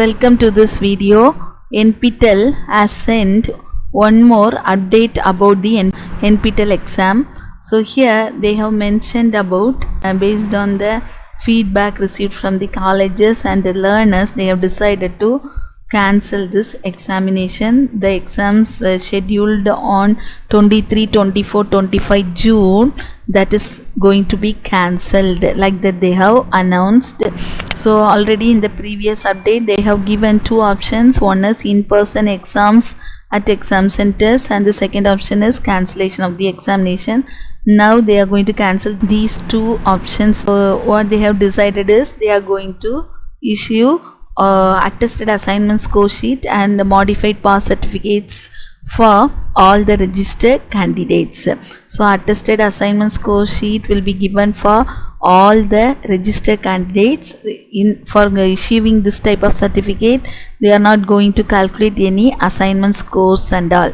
Welcome to this video. NPTEL has sent one more update about the NPTEL exam. So here they have mentioned about based on the feedback received from the colleges and the learners, they have decided to cancel this examination. The exams scheduled on 23, 24, 25 June, that is going to be cancelled, like that they have announced. So already in the previous update they have given two options. One is in-person exams at exam centers and the second option is cancellation of the examination. Now they are going to cancel these two options. So what they have decided is they are going to issue attested assignment score sheet and modified pass certificates for all the registered candidates. So attested assignment score sheet will be given for all the registered candidates. For issuing this type of certificate, they are not going to calculate any assignment scores and all.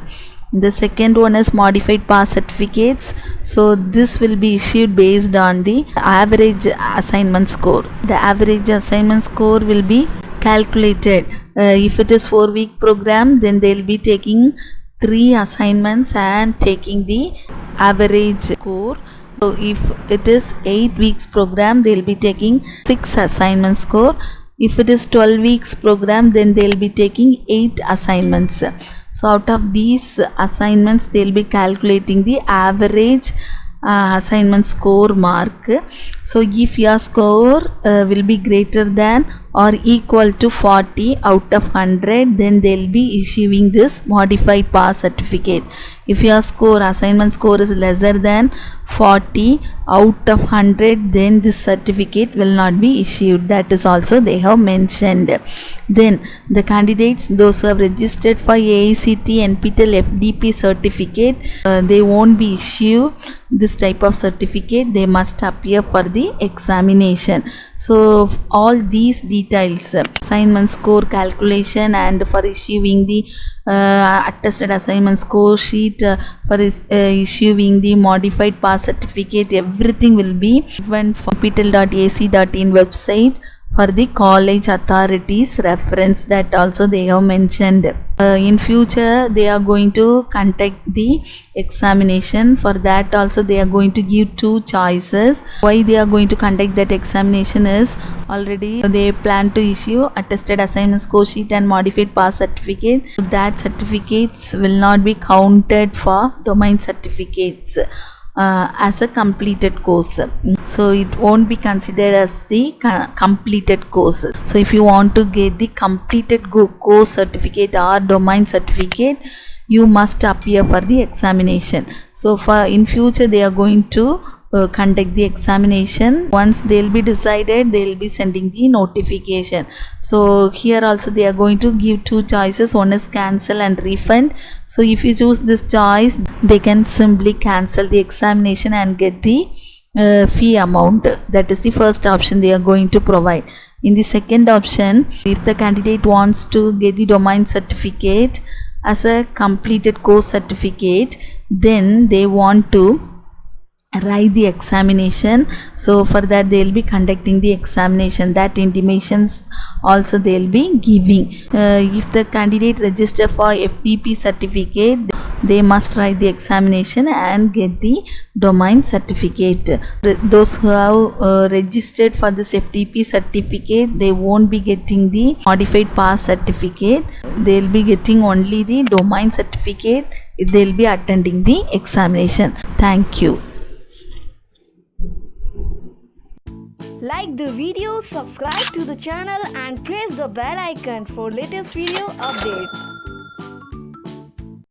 The second one is modified pass certificates. So this will be issued based on the average assignment score. The average assignment score will be calculated. If it is 4-week program, then they will be taking 3 assignments and taking the average score. So if it is 8 weeks program, they will be taking 6 assignment score. If it is 12 weeks program, then they will be taking 8 assignments. So out of these assignments, they will be calculating the average assignment score mark. So if your score will be greater than or equal to 40 out of 100, then they will be issuing this modified pass certificate. If your score, assignment score, is lesser than 40 out of 100, then this certificate will not be issued. That is also they have mentioned. Then the candidates, those who have registered for AICT NPTEL FDP certificate, they won't be issued this type of certificate. They must appear for the examination. So all these details, assignment score calculation and for issuing the attested assignment score sheet, for issuing the modified pass certificate, everything will be given for nptel.ac.in website for the college authorities reference. That also they have mentioned. In future they are going to conduct the examination. For that also they are going to give 2 choices. Why they are going to conduct that examination is, already they plan to issue attested assignment score sheet and modified pass certificate. That certificates will not be counted for domain certificates as a completed course. So it won't be considered as the completed course. So if you want to get the completed course certificate or domain certificate, you must appear for the examination. So for in future they are going to conduct the examination. Once they will be decided, they will be sending the notification. So here also they are going to give 2 choices. One is cancel and refund. So if you choose this choice, they can simply cancel the examination and get the fee amount. That is the first option they are going to provide. In the second option, if the candidate wants to get the domain certificate as a completed course certificate, then they want to write the examination. So for that they will be conducting the examination. That intimations also they will be giving. If the candidate register for FDP certificate, they must write the examination and get the domain certificate. Those who have registered for this FDP certificate, they won't be getting the modified pass certificate. They will be getting only the domain certificate. They will be attending the examination. Thank you. Like the video, subscribe to the channel and press the bell icon for latest video updates.